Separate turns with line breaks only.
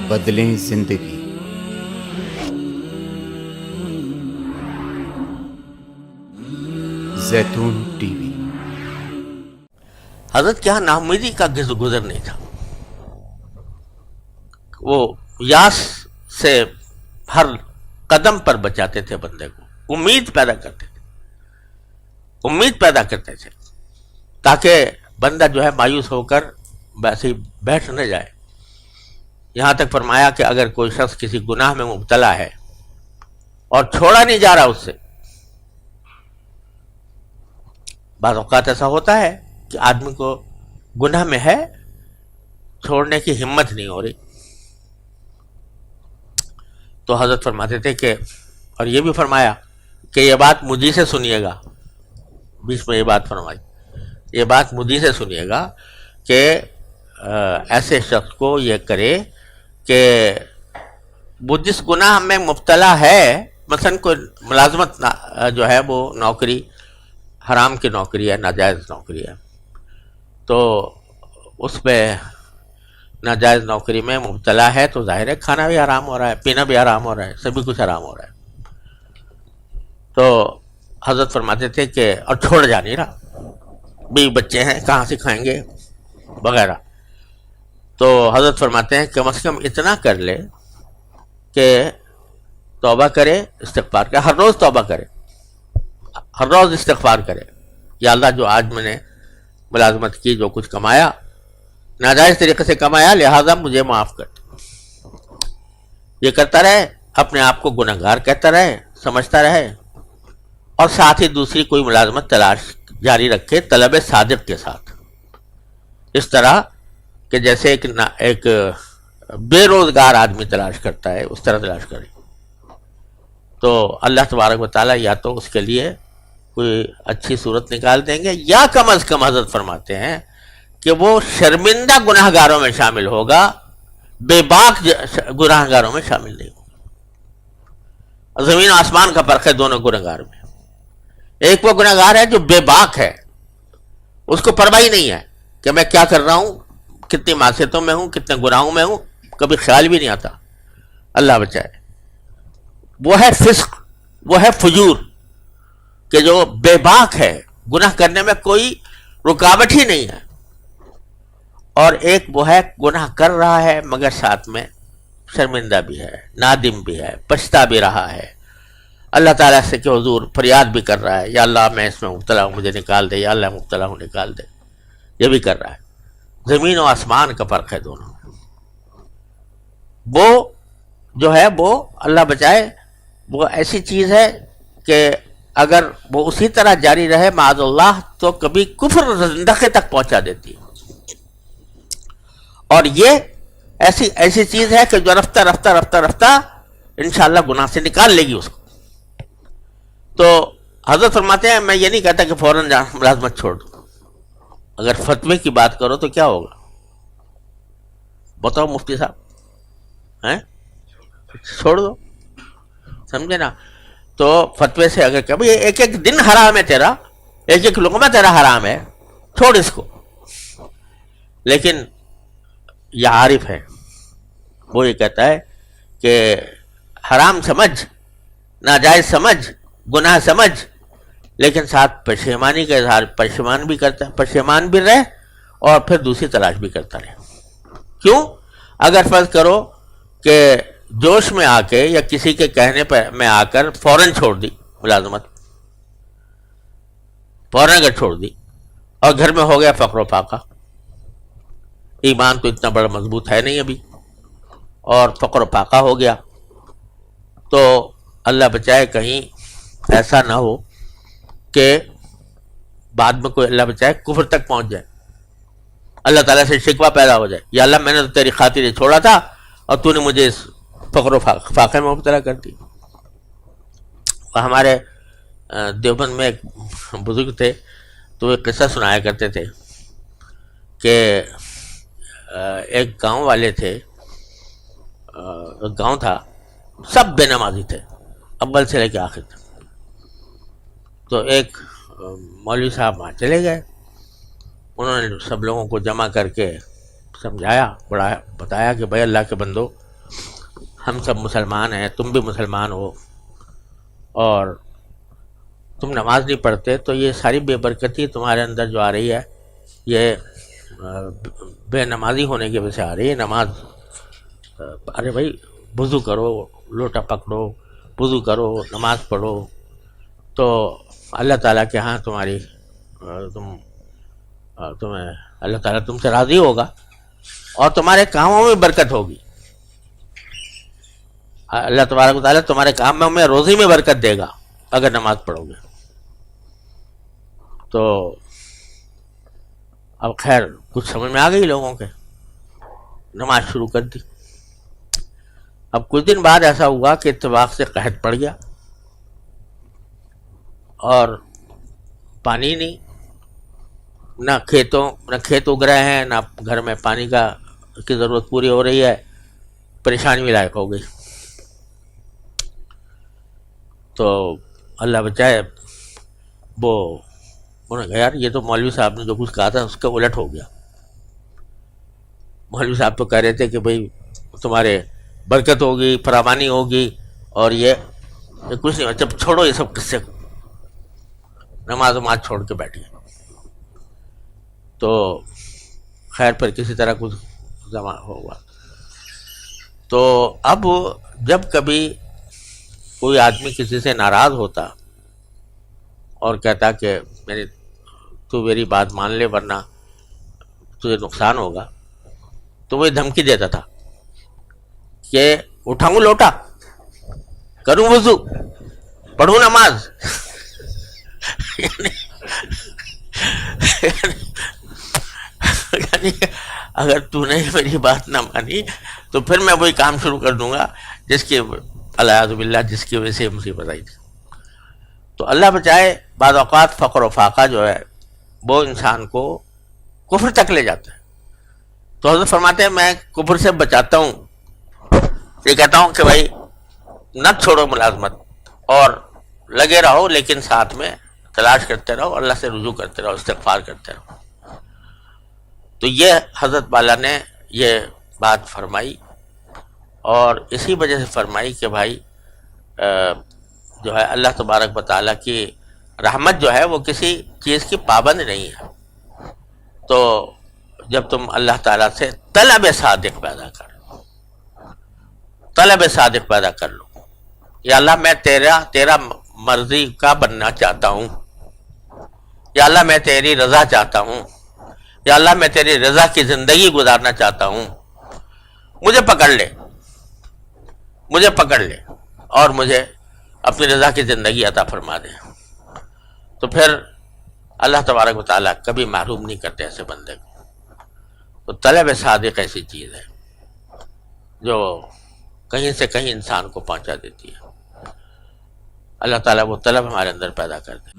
بدلیں زندگی۔ زیتون ٹی وی۔
حضرت کے یہاں ناامیدی کا گزر نہیں تھا، وہ یاس سے ہر قدم پر بچاتے تھے بندے کو، امید پیدا کرتے تھے تاکہ بندہ جو ہے مایوس ہو کر ویسے ہی بیٹھ نہ جائے۔ یہاں تک فرمایا کہ اگر کوئی شخص کسی گناہ میں مبتلا ہے اور چھوڑا نہیں جا رہا اس سے، بعض اوقات ایسا ہوتا ہے کہ آدمی کو گناہ میں ہے، چھوڑنے کی ہمت نہیں ہو رہی، تو حضرت فرماتے تھے کہ، اور یہ بھی فرمایا کہ یہ بات مجھے سے سنیے گا، بیچ میں یہ بات فرمائی، یہ بات مجھے سے سنیے گا کہ ایسے شخص کو یہ کرے کہ وہ جس گناہ میں مبتلا ہے، مثلا کوئی ملازمت جو ہے وہ نوکری حرام کی نوکری ہے، ناجائز نوکری ہے، تو اس پہ ناجائز نوکری میں مبتلا ہے تو ظاہر ہے کھانا بھی حرام ہو رہا ہے، پینا بھی حرام ہو رہا ہے، سبھی کچھ حرام ہو رہا ہے، تو حضرت فرماتے تھے کہ اور چھوڑ جا نہیں رہا، بیوی بچے ہیں کہاں سے کھائیں گے وغیرہ، تو حضرت فرماتے ہیں کم از کم اتنا کر لے کہ توبہ کرے، استغفار کرے، ہر روز توبہ کرے، ہر روز استغفار کرے، یا اللہ جو آج میں نے ملازمت کی، جو کچھ کمایا ناجائز طریقے سے کمایا، لہذا مجھے معاف کر، یہ کرتا رہے، اپنے آپ کو گنہگار کہتا رہے، سمجھتا رہے، اور ساتھ ہی دوسری کوئی ملازمت تلاش جاری رکھے طلب صادق کے ساتھ، اس طرح کہ جیسے ایک بے روزگار آدمی تلاش کرتا ہے اس طرح تلاش کرے، تو اللہ تبارک و تعالیٰ یا تو اس کے لیے کوئی اچھی صورت نکال دیں گے، یا کم از کم حضرت فرماتے ہیں کہ وہ شرمندہ گناہ گاروں میں شامل ہوگا، بے باک گناہ گاروں میں شامل نہیں ہوگا۔ زمین و آسمان کا فرق ہے دونوں گناہ گار میں، ایک وہ گناہ گار ہے جو بے باک ہے، اس کو پرواہ ہی نہیں ہے کہ میں کیا کر رہا ہوں، کتنی معصیتوں میں ہوں، کتنے گناہوں میں ہوں، کبھی خیال بھی نہیں آتا، اللہ بچائے۔ وہ ہے فسق، وہ ہے فجور، کہ جو بے باک ہے، گناہ کرنے میں کوئی رکاوٹ ہی نہیں ہے، اور ایک وہ ہے گناہ کر رہا ہے مگر ساتھ میں شرمندہ بھی ہے، نادم بھی ہے، پچھتا بھی رہا ہے، اللہ تعالیٰ سے کہ حضور فریاد بھی کر رہا ہے، یا اللہ میں اس میں مبتلا ہوں مجھے نکال دے، یا اللہ مبتلا ہوں نکال دے، یہ بھی کر رہا ہے۔ زمین و آسمان کا فرق ہے دونوں، وہ جو ہے وہ اللہ بچائے، وہ ایسی چیز ہے کہ اگر وہ اسی طرح جاری رہے معاذ اللہ تو کبھی کفر زندقے تک پہنچا دیتی ہے، اور یہ ایسی چیز ہے کہ جو رفتہ رفتہ رفتہ رفتہ انشاءاللہ گناہ سے نکال لے گی اس کو۔ تو حضرت فرماتے ہیں میں یہ نہیں کہتا کہ فوراً ملازمت چھوڑ دو، اگر فتوے کی بات کرو تو کیا ہوگا بتاؤ مفتی صاحب، ہیں چھوڑ دو، سمجھے نا؟ تو فتوے سے اگر کہ ایک ایک دن حرام ہے تیرا، ایک ایک لقمہ تیرا حرام ہے، چھوڑ اس کو، لیکن یہ عارف ہے، وہ یہ کہتا ہے کہ حرام سمجھ، ناجائز سمجھ، گناہ سمجھ، لیکن ساتھ پشیمانی کا اظہار، پشیمان بھی کرتا ہے، پشیمان بھی رہے اور پھر دوسری تلاش بھی کرتا رہے۔ کیوں؟ اگر فرض کرو کہ جوش میں آ کے یا کسی کے کہنے پر میں آ کر فوراً چھوڑ دی ملازمت، فوراً اگر چھوڑ دی اور گھر میں ہو گیا فقر و فاقہ، ایمان تو اتنا بڑا مضبوط ہے نہیں ابھی، اور فقر و فاقہ ہو گیا، تو اللہ بچائے کہیں ایسا نہ ہو کہ بعد میں کوئی اللہ بچائے کفر تک پہنچ جائے، اللہ تعالیٰ سے شکوہ پیدا ہو جائے، یا اللہ میں نے تو تیری خاطر یہ چھوڑا تھا اور تو نے مجھے اس فقر و فاقے میں مبتلا کر دی۔ ہمارے دیوبند میں ایک بزرگ تھے تو ایک قصہ سنایا کرتے تھے کہ ایک گاؤں والے تھے، ایک گاؤں تھا، سب بے نمازی تھے اول سے لے کے آخر تک، تو ایک مولوی صاحب وہاں چلے گئے، انہوں نے سب لوگوں کو جمع کر کے سمجھایا، بتایا کہ بھائی اللہ کے بندو ہم سب مسلمان ہیں، تم بھی مسلمان ہو، اور تم نماز نہیں پڑھتے، تو یہ ساری بے برکتی تمہارے اندر جو آ رہی ہے یہ بے نمازی ہونے کی وجہ سے آ رہی ہے۔ نماز، ارے بھائی وضو کرو، لوٹا پکڑو، وضو کرو، نماز پڑھو، تو اللہ تعالیٰ کے ہاں تمہیں اللہ تعالیٰ تم سے راضی ہوگا اور تمہارے کاموں میں برکت ہوگی۔ اللہ تبارک و تعالیٰ تمہارے کاموں میں، روزی میں برکت دے گا اگر نماز پڑھو گے۔ تو اب خیر کچھ سمجھ میں آ گئی لوگوں کے، نماز شروع کر دی۔ اب کچھ دن بعد ایسا ہوا کہ اتفاق سے قحط پڑ گیا اور پانی نہیں، نہ کھیت اگ رہے ہیں، نہ گھر میں پانی کی ضرورت پوری ہو رہی ہے، پریشانی بھی لائق ہو گئی۔ تو اللہ بچائے، انہوں نے کہا یار یہ تو مولوی صاحب نے جو کچھ کہا تھا اس کا الٹ ہو گیا۔ مولوی صاحب تو کہہ رہے تھے کہ بھئی تمہارے برکت ہوگی، فراوانی ہوگی، اور یہ کچھ نہیں، جب چھوڑو یہ سب قصے کو، نماز چھوڑ کے بیٹھ گئے۔ تو خیر پر کسی طرح کچھ جمع ہوگا۔ تو اب جب کبھی کوئی آدمی کسی سے ناراض ہوتا اور کہتا کہ تو میری بات مان لے ورنہ تجھے نقصان ہوگا، تو وہ دھمکی دیتا تھا کہ اٹھاؤں لوٹا، کروں وضو، پڑھوں نماز۔ یعنی اگر تو نے میری بات نہ مانی تو پھر میں وہی کام شروع کر دوں گا جس کی العیاذ باللہ جس کی وجہ سے مصیبت آئی تھی۔ تو اللہ بچائے، بعض اوقات فقر و فاقہ جو ہے وہ انسان کو کفر تک لے جاتا ہے۔ تو حضرت فرماتے ہیں میں کفر سے بچاتا ہوں، یہ کہتا ہوں کہ بھائی نہ چھوڑو ملازمت اور لگے رہو، لیکن ساتھ میں تلاش کرتے رہو، اللہ سے رجوع کرتے رہو، استغفار کرتے رہو۔ تو یہ حضرت والا نے یہ بات فرمائی، اور اسی وجہ سے فرمائی کہ بھائی جو ہے اللہ تبارک و تعالیٰ کی رحمت جو ہے وہ کسی چیز کی پابند نہیں ہے۔ تو جب تم اللہ تعالیٰ سے طلب صادق پیدا کر لو، یا اللہ میں تیرا مرضی کا بننا چاہتا ہوں، یا اللہ میں تیری رضا چاہتا ہوں، یا اللہ میں تیری رضا کی زندگی گزارنا چاہتا ہوں، مجھے پکڑ لے اور مجھے اپنی رضا کی زندگی عطا فرما دے۔ تو پھر اللہ تبارک و تعالیٰ کبھی محروم نہیں کرتے ایسے بندے کو۔ تو طلب صادق ایسی چیز ہے جو کہیں سے کہیں انسان کو پہنچا دیتی ہے۔ اللہ تعالیٰ وہ طلب ہمارے اندر پیدا کر دے۔